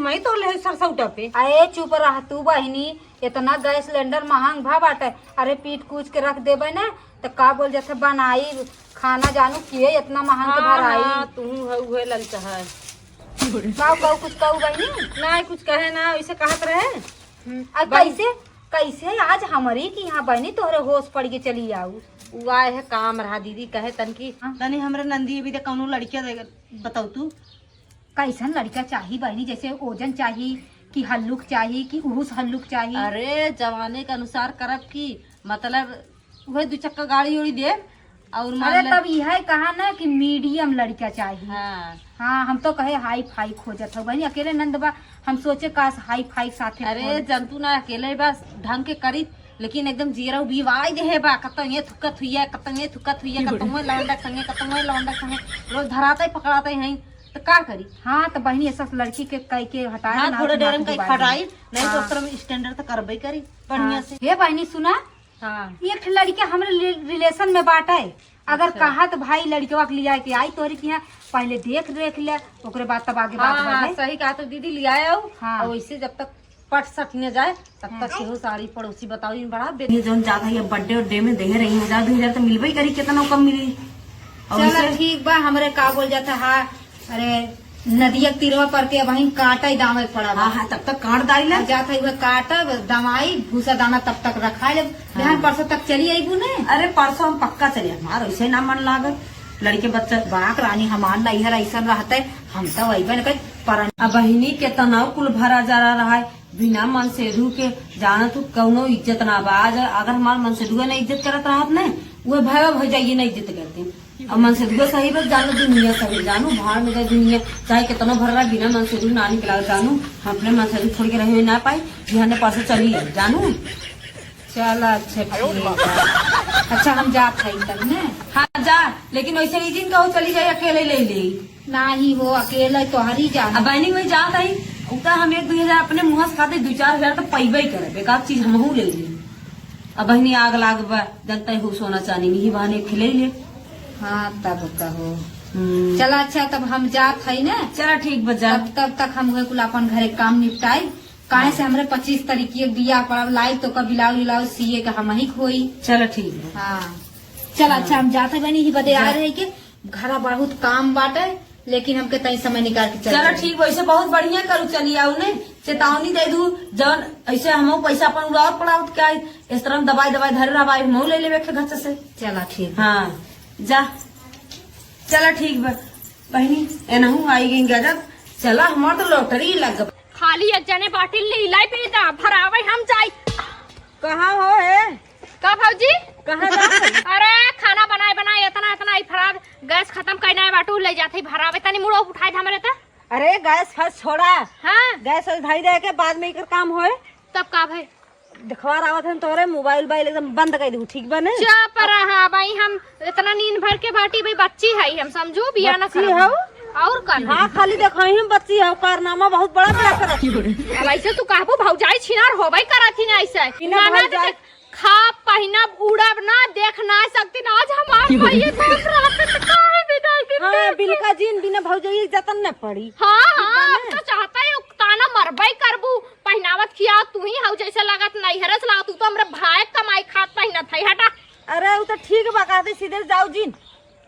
ही तो ले सरसौटा पे। अरे चुप रह तू बहनी, इतना गैस सिलेंडर महंग भा बाटे। अरे पीट कूच के रख देबे ना तो का बोल जाते बनाई खाना जानू किए इतना महंग के भराई। तू हुए ललचा है कहू कुछ कहू बहनी ना कुछ कहे ना ऐसे कहत रहे। अब कैसे कैसे आज हमारी की यहाँ बहनी तोहरे होश पड़ के चली आऊ। वो आए है काम रहा दीदी कहे तनकी तनी हमरे नंदी भी कौनो लड़किया बताऊ तू कैसन लड़का चाहिए बहनी, जैसे ओजन चाहिए कि हल्लुक चाहिए कि उहुस हल्लुक चाहिए। अरे जमाने के अनुसार करब की मतलब वही 2 चक्का गाड़ी उड़ी दे और अरे तब यह कहा ना कि मीडियम लड़का चाहिए। हाँ हम तो कहे हाई फाई खोजत हो बहनी, अकेले नंदबा हम सोचे काश हाई फाई साथे। अरे जंतु ना अकेले बस ढंग के करी लेकिन एकदम जीरा बीवाई दे बा कतंग ये थुकत हुई है कतंग ये थुकत हुई है कतंग लौंडा संगे कतंग लौंडा संगे रोज धराते पकड़ाते हैं तो का करी। हाँ तो बहनी ऐसा लड़की के कई के हटाए। हाँ, थोड़े देर में कई खटाई नहीं तो उस तरह स्टैंडर्ड तो करबे करी बढ़िया से। हे बहनी सुना, हाँ एक लड़का हमरे रिलेशन में बाटा है। अगर कहा तो भाई लड़कवा के लिया के आई तोहरे की पहले देख ले ओकरे बाद तब आगे बात बढ़े। सही कहा तो दीदी लिया आओ। हाँ। और वैसे जब तक पट सट न जाए तब तक केहू साड़ी पड़ोसी बताओ इन बड़ा जोन ज्यादा है बर्थडे उड्डे में दे रही 1000-2000 तो मिलबे करी कितना कम मिली। चलो ठीक बा, हमरे का बोल जाता है। अरे नदिया तीरवा पर के वही काटा ही दामे पड़ा। हाँ तब तक काट दाई ला जाता है काटा दवाई भूसा दाना तब तक रखा ले। बिहान परसों तक चली आई ने। अरे परसों हम पक्का चले हमारा ऐसे ना मन लागत लड़के बच्चा बाक रानी हमार नैहर ऐसा रहता है हम तो वही बन पर बहिनी के तनाव कुल भरा जा रहा है बिना मन से रू के जाना तू कौनो इज्जत ना बाज। अगर हमारे मन से दुआ नहीं इज्जत करत रहत ने वो भय भ जाइए नहीं इज्जत करते। और मन से दुआ सही बस जानो दुनिया सही जानू भाड़ में जाए दुनिया चाहे कितना भर रहा बिना मन से रू ना निकला जानू हम अपने मन से छोड़ के रहे ना पाई बिहाने परसों चली जानू। चल अच्छा ठीक। अच्छा हम जात है तब ने। हाँ जा लेकिन वैसे ही दिन कहो चली जाए अकेले ले ले ना ही हो अकेले तोहरी जा। अब बहनी वही जात है उतना हम 1-2 अपने मुँह से खाते 2-4 हजार तो पैबे करे बेकार चीज हमहू ले ली। अब बहनी आग लाग जनता हो सोना चांदी ही बहाने खिले ले। हाँ तब कहो चला अच्छा तब हम जात है ना। चला ठीक बजा तब तक हम कुल अपन घरे काम निपटाई काहे से हमरे 25 तारीख के बिया पड़ा लाई तो कभी ब्लाउज सिए का हम ही खोई। चलो ठीक है। हाँ चल अच्छा हम जाते बनी ही बदे आ रहे के घरा बहुत काम बाटे लेकिन हमके तई समय निकाल के चलो ठीक वैसे बहुत बढ़िया करू चली आओ ने चेतावनी दे दू जन ऐसे हम पैसा अपन उड़ाव पड़ा क्या इस तरह दवाई धरे रहा मऊ ले ले घर से। चला ठीक। हाँ जा चला ठीक बहनी एनहू आई गई गजब चला हमार तो लॉटरी लग खाली एक जने बाटिल लीलाई पीता भरावे हम जाई। कहाँ हो है का भौजी कहाँ अरे खाना बनाए इतना फराब गैस खत्म करना है बाटू ले जाते भरावे तनी मुड़ो उठाए हमरे त। अरे गैस फर्स्ट छोड़ा हाँ गैस धाई रह के बाद में काम होए तब का भाई दिखवा रहा था तोरे मोबाइल एकदम बंद कर दू ठीक बने चुप रहा भाई हम इतना नींद भर के बाटी भाई बच्ची है हम समझू बिया न कर और कर। हाँ खाली देखो ही बच्ची है कारनामा बहुत बड़ा बड़ा करत अब ऐसे तू कहबो भौजाई छिनार होबई करत ही ना ऐसे खा पहिना उड़ब ना देख ना सकती ना आज हमार भैया देख रहा था काहे विदाई के। हां बिलका जीन बिना भौजाई जतन न पड़ी। हां तो चाहता है ताना मरबई करबू पहनावत किया तू ही हौ जैसे लागत नहीं हरस ला तू तो हमरे भाई कमाई खात पहिना थई हटा। अरे वो तो ठीक बा कहते सीधे जाओ जीन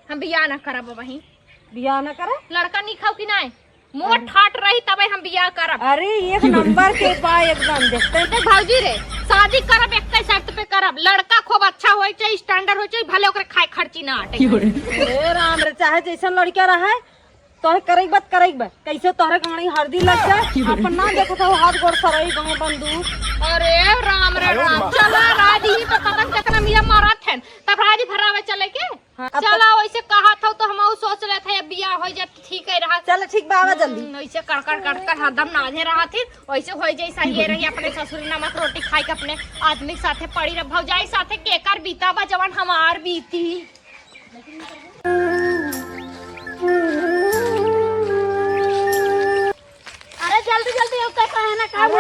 हम बियाह ना करब वही बियाह न करे लड़का नहीं खाओ कि नहीं मोर ठाट रही तबे हम बियाह करब। अरे एक नंबर के बा एकदम देखते तो भौजी रे शादी करब एक शर्त पे करब लड़का खूब अच्छा होय चाहिए स्टैंडर्ड होय चाहिए भले ओकरे खाए खर्ची ना हटे। अरे राम रे चाहे जैसन लड़का रहे तोहे करेक बात कैसे तोहरे गाड़ी हरदी लग जाए अपन ना देखो तो हाथ गोड़ सरई गाँव बंदूक। अरे राम रे राम चला राजी तो कदम कितना मिया मारत है तब राजी भरावे चले के। चला वैसे कहा था तो हम सोच रहे थे बियाह हो जाए ठीक है रहा। चल ठीक बाबा जल्दी वैसे कर हदम नाधे रहा थी वैसे हो जैसा ये रही अपने ससुर नमक रोटी खाई के अपने आदमी साथे पड़ी रह भौजाई साथे केकर बीता बा जवन हमार बीती। अरे जल्दी जल्दी होता है ना काम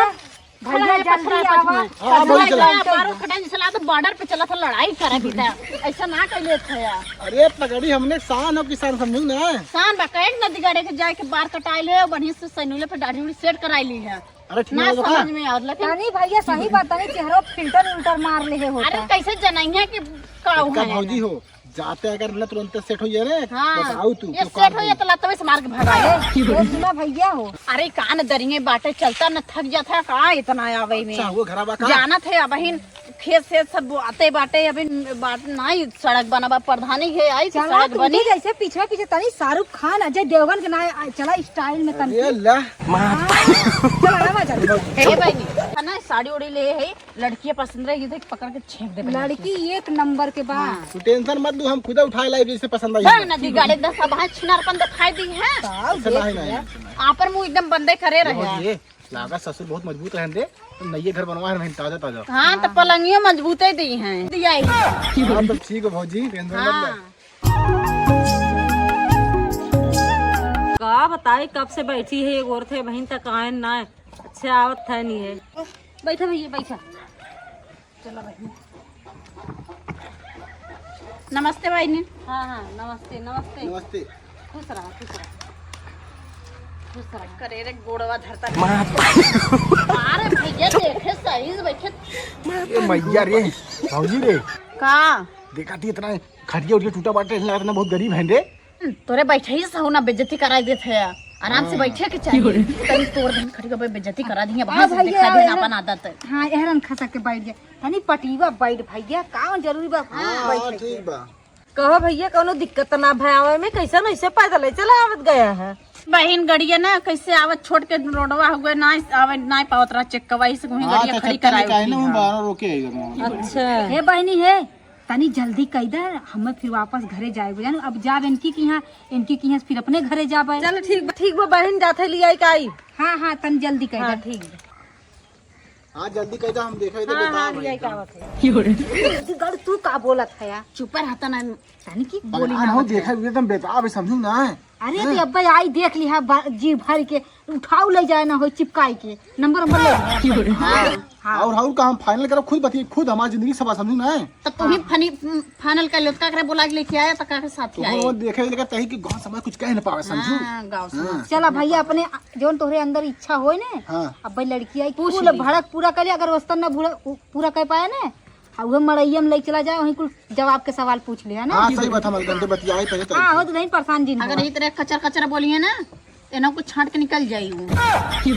भैया जल्दी आवा हाँ, बोली चला। बारो कटाई चला तो बॉर्डर पे चला था लड़ाई करे भीतर ऐसा ना कइले थे यार। अरे पगड़ी हमने शान हो किसान समझू ना। सान बा कहीं नदी गाड़े के जाए के बार कटाई ले बढ़िया से सैनुले पे दाढ़ी उड़ी सेट कराई ली है। अरे ठीक ना है बता। समझ में आवला कि तनी भैया सही बात तनी चेहरा फिल्टर उल्टर मार ले होता अरे कैसे जनाइए कि काऊ का है भौजी हो जाते अगर ना तुरंत सेट हो जाए रे हाँ बताओ तू ये सेट हो या तो लतवे से मार के भगा ले। ये सुना भैया हो अरे कान दरिये बाटे चलता न थक जाता है का इतना आवे में अच्छा वो घरा बा का जाना थे बहिन खेत से सब आते बाटे अभी बाट नहीं सड़क बनाबा प्रधानी है आई चला सड़क तू बनी जैसे पीछे पीछे तनी शाहरुख खान अजय देवगन के ना चला स्टाइल में तनी अरे ला चला आवा जल्दी हे बहिनी है ना साड़ी उड़ी ले है लड़कियां पसंद रही देख पकड़ के छेक दे लड़की एक नंबर के बा तू टेंशन मत लू हम खुद उठा लाई जैसे पसंद आई बा नदी गाड़ी दस अब छिनारपन दिखाई दी है नहीं आप पर मुंह एकदम बंदे करे रहे ये लागा ससुर बहुत मजबूत रहन दे तो नई घर बनवा है ताजा ताजा। हाँ तो पलंगियों मजबूते दी हैं दिया ही। हाँ तो ठीक है भौजी टेंशन मत ले। हाँ का बताई कब से बैठी है एक औरत है बहन तक आए ना अच्छा आवत है नहीं है। बैठा भैया बैठा चलो बहनी नमस्ते बहनी। हाँ हाँ नमस्ते नमस्ते नमस्ते। खुश रहा खुश रहा खुश रहा। करे रे गोड़वा धरता अरे भैया देखे सही से बैठे ए मैया रे भौजी रे का देखा थी इतना खटिया उठिया टूटा बाटे लगा ना बहुत गरीब है रे। तोरे बैठे ही सहो ना बेइज्जती कराई देते है आराम से बैठे के चाहिए तनी तोर बहन खड़ी के बेइज्जती करा दी है हाँ बाहर से भैया, दिखा दी यार। अपन आदत है। हाँ एहरन खसा के बैठ जाए तनी पटीवा बैठ भैया का जरूरी बा हाँ ठीक बा। कहो भैया कोनो दिक्कत ना भयावे में कैसे नहीं से पैदल ही चला आवत गया है। बहन गड़िया ना कैसे आवत छोड़ के रोडवा हुए ना आवे ना पावत रहा चेक कवाई से वही हाँ गड़िया तो खड़ी चक्कर कराई निकाले ना हुई हम है। बाहर रोके आएगा। अच्छा हे बहनी है तनी जल्दी कह दे हमें फिर वापस घरे जाए जान अब जाब इनकी की यहाँ फिर अपने घरे जाबे। चल ठीक बा बहन जाते लिया का आई। हाँ हाँ तनी जल्दी कह हाँ दे ठीक बा। हाँ जल्दी कहता हम देखा इधर हाँ हाँ बताओ लिया का आवत है। गड़ तू का बोलत है यार चुप रहता ना तनी की बोली बोली ना ना हो देखा एकदम बेताब है समझू ना। अरे तो अब्बा आई देख ली है जी भर के उठाऊ ले जाए ना हो चिपकाई के नंबर ले हाँ और हाउ का हम फाइनल करो खुद बतिए खुद हमारी जिंदगी सभा समझू ना। तो तुम ही फाइनल कर लो का करे बोला के लेके आया तो का के साथ ही आए तो देखे लगा तही कि गांव समाज कुछ कह न पावे समझू। हाँ, गाँव से चला भैया अपने जोन तोहरे अंदर इच्छा होए ने हाँ अब भाई लड़की आई कुल भड़क पूरा कर लिया अगर वस्तन ना पूरा कर पाया ना वह मड़ैया में ले चला जाए वहीं कुल जवाब के सवाल पूछ लिया ना। हाँ सही बात हम घंटे बतियाए पहले तो। हाँ हो तो नहीं परेशान जी अगर इस तरह कचर कचर बोलिए ना एना कुछ छाट के निकल जाई वो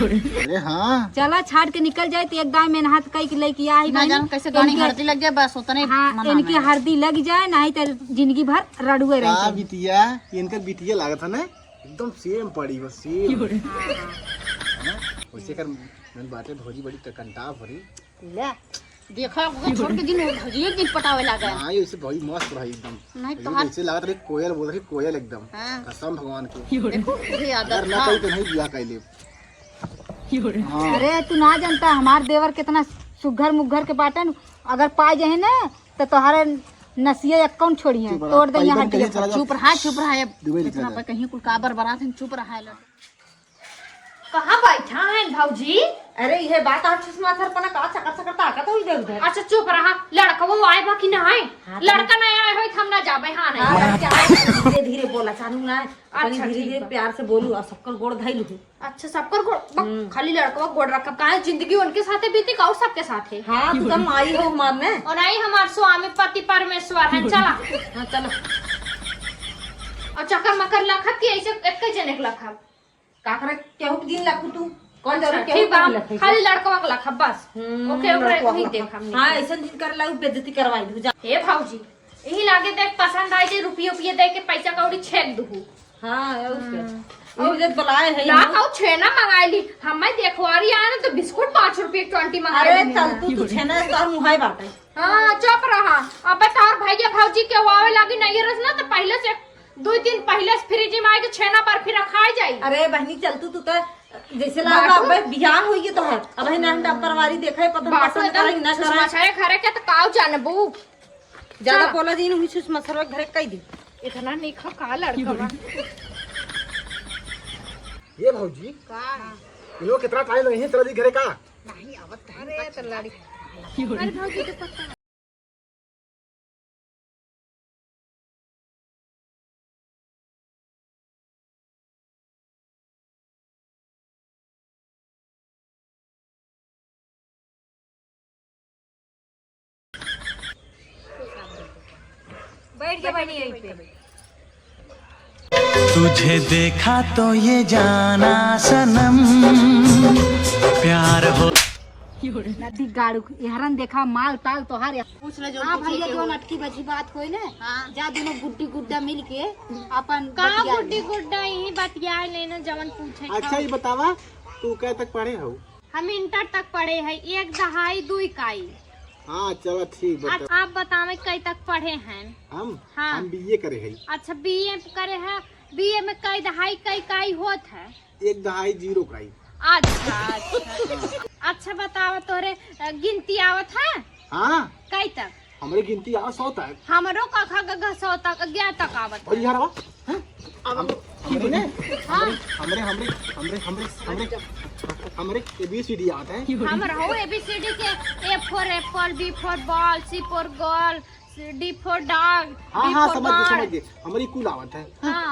अरे हाँ चला छाड़ के निकल जाए तो एकदम में हाथ कई के लेके आई ना जान कैसे गाड़ी हड़ती लग जाए बस उतने हाँ इनकी हरदी लग जाए नहीं तो जिंदगी भर रड़ुए का रहे। बिटिया इनका बिटिया लागत है ना एकदम सेम पड़ी बस सेम वैसे कर मन बातें भोजी बड़ी कंटा भरी। देखा होगा छोड़ के दिन भजिए दिन पटावे लगा हाँ ये वैसे बहुत मस्त रही एकदम नहीं तो एकदम हाथ ऐसे लागत रही कोयल बोल रही कोयल एकदम हाँ। कसम भगवान की देखो ये अगर आदत ना हाँ। कही तो नहीं दिया कैले। हाँ अरे तू ना जानता हमार देवर कितना सुघर मुघर के बाटन अगर पाए जाए ना तो तुम्हारे नसिया अकाउंट छोड़िए चुप रहा, तोड़ देंगे भाई बहन हड्डी कहीं चला जाओ। चुप रहा है दुबई इतना निकल पे कहीं कुल काबर बरात है चुप रहा है कहाँ बैठा है भाऊजी? अरे ये बात आप माथर पना का चकर चकर ताकत हो इधर उधर। अच्छा चुप रहा लड़का वो आए बा कि ना आए लड़का नहीं आए हो हम ना जाबे हाँ नहीं हाँ धीरे धीरे बोला चालू ना अच्छा, धीरे ठीक धीरे बा। प्यार से बोलू और सबकर गोड़ धैलू। अच्छा सबकर गोड़ खाली लड़का गोड़ रखब काहे जिंदगी उनके साथे बीती का सबके साथे हाँ तू कम आई हो मारने। और नहीं हमार स्वामी पति परमेश्वर है चला हाँ चलो और चक्कर मकर लखब कि ऐसे एक जने के लखब का करे केहू के दिन लखू तू कौन जरूर केहू ठीक बा के लखई। खाली लड़का के लखब बस ओके ओके वही देख हमने हाँ ऐसा दिन कर ला बेइज्जती करवाई दू जा। हे भाऊजी यही लागे देख पसंद आई दे रुपये दे के पैसा कौड़ी छेक दू हाँ उसके ये जब बुलाए है ला काऊ छेना मंगाई ली हमें देखवारी आया ना तो बिस्कुट 5 रुपए 20 मंगाई अरे ली। चल तू छेना तो मुहाई बाटे। हाँ चुप रहा अब तार भैया भाऊजी के आवे लागी नहीं रस ना तो पहले से 2 दिन पहले से फ्रिज में आके छेना बर्फी रखाई जाई। अरे बहनी चल तू तो जैसे लगा अब बिहान होई तो है अब है ना डॉक्टर वाली देखै पता पसंद करे ना करे मछरे घरे के तो काऊ जानबू ज्यादा बोला दिन हुई सुषमा सरवा घरे कई दी इतना नहीं खा का लड़का बा। ये भौजी इन लोग कितना टाइम नहीं चला दी घरे का अरे तो लड़ी अरे भौजी तो पता बैठ जा बैठी यहीं पे। तुझे देखा तो ये जाना सनम प्यार हो। नदी गाड़ू यहरन देखा माल ताल तोहार पूछ ले जो। हां भैया जो अटकी बजी बात कोई ने जा दोनों गुड्डी गुड्डा मिल के अपन का गुड्डी गुड्डा ही बतिया लेना जवन पूछे। अच्छा ये बतावा तू क्या तक पढ़े हो? हम इंटर तक पढ़े हैं, 1 दहाई 2 इकाई। हाँ चलो ठीक बता। आप बतावे कई तक पढ़े हैं? हम हाँ। हम बीए करे है। अच्छा बीए करे हैं, बीए में कई दहाई कई इकाई होत है? 1 दहाई 0 काई। अच्छा अच्छा अच्छा बताओ तोरे गिनती आवत है? हाँ कई तक? हमारी गिनती आ 100 तक। हमरो कखा गगा 100 तक 11 तक आवत और है। यार हमरे ने हाँ हमरे हमरे हमरे हमरे हमरे हमरे ABCD आता है। हमर हो ABCD के A for apple, B for ball, C for girl, D for dog, हाँ B हाँ for समझ bird। गए हमारी कुल आवत है। हाँ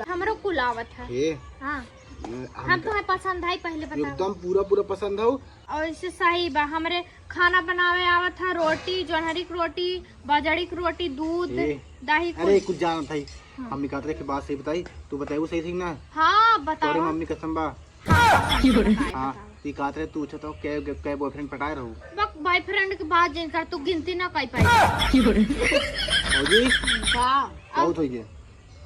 हमरो कुल आवत है। ये हाँ हम तुम्हें पसंद आई पहले बताओ। एकदम पूरा पूरा पसंद हो। और इससे सही बा हमरे खाना बनावे आवत है, रोटी जोनहरी की रोटी, बाजरी की रोटी, दूध दही। अरे कुछ जाना था हम निकाल रहे के बात सही बताई। तू बताई वो सही थी ना? हाँ तोरे बताओ। मम्मी कसम बा। हाँ ती कहत रहे तू तो क्या बॉयफ्रेंड पटाए रहू? बक बॉयफ्रेंड के बाद जिनकर तू गिनती ना कर पाई। जी बहुत हो गया।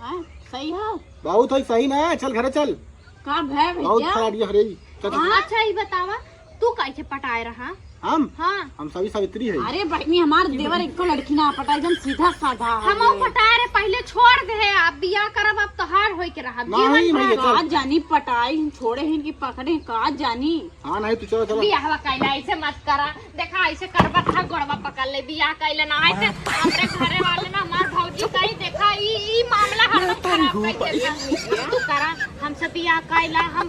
हां सही है बहुत हो सही ना। चल घरे चल। का भय बहुत खराब ये हरे चल। अच्छा ही बतावा तू कैसे पटाए रहा? हम हाँ सभी सावित्री है। अरे बहनी हमार देवर एको लड़की ना पटा एकदम सीधा साधा हम पटाए रहे पहले छोड़ दे, अब बियाह करब अब तोहार होई के रहा नहीं भैया का चल। जानी पटाई छोड़े हैं कि पकड़े का जानी। हाँ नहीं तू चलो चलो। बियाह कैला ऐसे मत करा, देखा ऐसे करबा था गोड़वा पकड़ ले। बियाह कैला ना ऐसे हमरे घरे वाले ना हमार भौजी कही देखा ई मामला हम खराब कैसे तू करा। हमसे बियाह कैला हम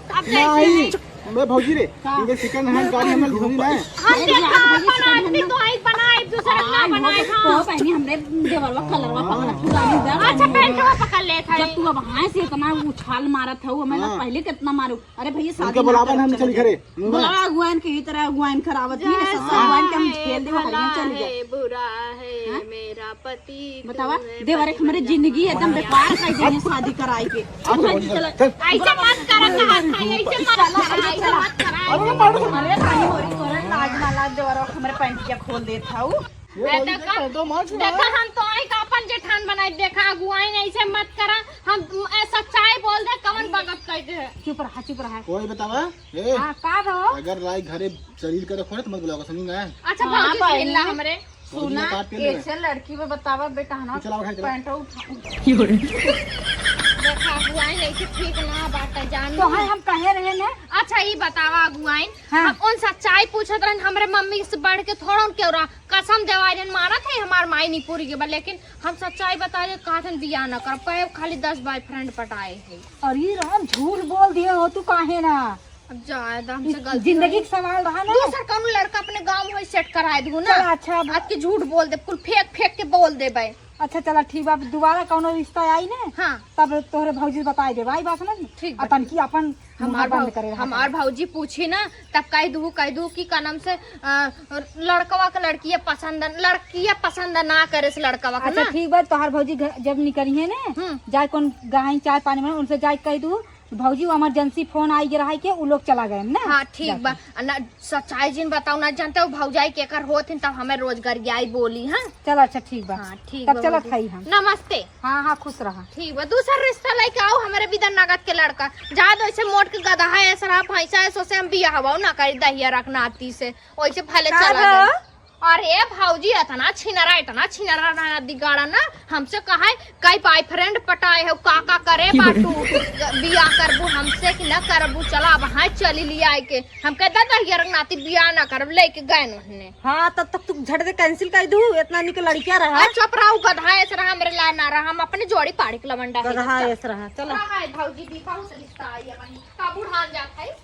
अब नहीं मैं भौजी रे इनके सेकंड हैंड गाड़ी हमें धोनी ना है। हम देखा अपन आदमी तो आई बनाए दूसरा ना बनाए। तो हां पहनी हमरे देवरवा कलरवा पकड़ा पुरानी दर। अच्छा पेंटवा पकड़ ले था। जब तू अब वहां से इतना उछाल मारत हो मैं पहले कितना मारू। अरे भैया उनके शादी बुलावा हम चल घरे। बुलावा अगुआन की तरह अगुआन करावत ही ना सब अगुआन के हम खेल दे हरिया चल जाए। बुरा है मेरा पति बतावा देवर एक हमारी जिंदगी एकदम बेकार कर दी शादी कराई के। ऐसे मत करा कहा ऐसे मत करा ऐसे मत करा। अरे रानी मोरी तोरा लाज ना लाज देवरवा हमारे पैंटिया खोल देत हऊ। देखा हम तो आई का अपन जेठान बनाई देखा अगुआई ऐसे मत करा। हम सच्चाई बोल दे कवन बगत कह दे। चुप रहा चुप रहा। कोई बतावा ए हां का रहो अगर लाई घरे शरीर करे खोले तो मत बुलाओ समझ ना। अच्छा भौजी खेलना हमरे सुना ऐसे लड़की में बतावा बेटा ना चलाओ घर चलाओ। पैंट उठाओ। देखा अगुआई ऐसे ठीक ना बात जान तो हम कहे रहे ने। अच्छा ये बतावा अगुआई हाँ। हम उन सच्चाई पूछत रहन हमरे मम्मी से बढ़ के थोड़ा क्यों रहा कसम देवायन मारा थे हमार माई नहीं पूरी के बाद। लेकिन हम सच्चाई बता दे कहतन बियाह न कर पाए खाली 10 बॉयफ्रेंड पटाए है। अरे राम झूठ बोल दिए हो तू काहे ना। अब ज्यादा हमसे गलती जिंदगी का सवाल रहा ना। दूसरा कौन लड़का अपने गांव में सेट कराए दूं ना। चल अच्छा आज के झूठ बोल दे कुल फेंक फेंक के बोल दे भाई। अच्छा चला ठीक बा दोबारा कौनो रिश्ता आई ने हाँ तब तोहरे भौजी बताई दे भाई बात ना। ठीक बा। अपन की अपन बंद करे हमार भौजी पूछी ना तब कह दू कि का नाम से लड़कवा का लड़किया पसंद ना करे से लड़कवा का अच्छा ना। ठीक बा तोहार भौजी जब निकली है ने जाए कौन गहाई चाय पानी में उनसे जाए कह दू भौजी इमरजेंसी फोन आई रहा के उ लोग चला गए ना। हाँ ठीक बा ना सच्चाई जिन बताओ ना जानते हो भौजाई के कर होथिन तब हमें रोजगार आई बोली। हाँ चल अच्छा ठीक बा। हाँ ठीक तब बा चलत भौजी। हई हम। नमस्ते। हाँ हाँ खुश रहा। ठीक बा दूसरा रिश्ता लेके आओ हमारे बिदर नगद के लड़का ज्यादा ऐसे मोट के गधा है ऐसा भैंसा है सोचे हम बिया हवा ना करी दहिया रखना आती से वैसे फैले चला गए। अरे भौजी इतना छिनरा दिगाड़ा ना हमसे कहा है कई बॉयफ्रेंड पटाए हो का करे बाटू बिया करबू हमसे कि न करबू चला वहाँ चली लिया के हम कहता दहिया रखनाती बिया ना करब लेके गए उन्होंने। हाँ तब तक तू झट से कैंसिल कर दू इतना निकल लड़किया रहा। चुप रहा गधा ऐसा रहा मेरे ला ना रहा हम अपने जोड़ी पाड़ी के लवंडा रहा ऐसा रहा। चलो भौजी दीपा रिश्ता आई का बुढ़ान जाता है।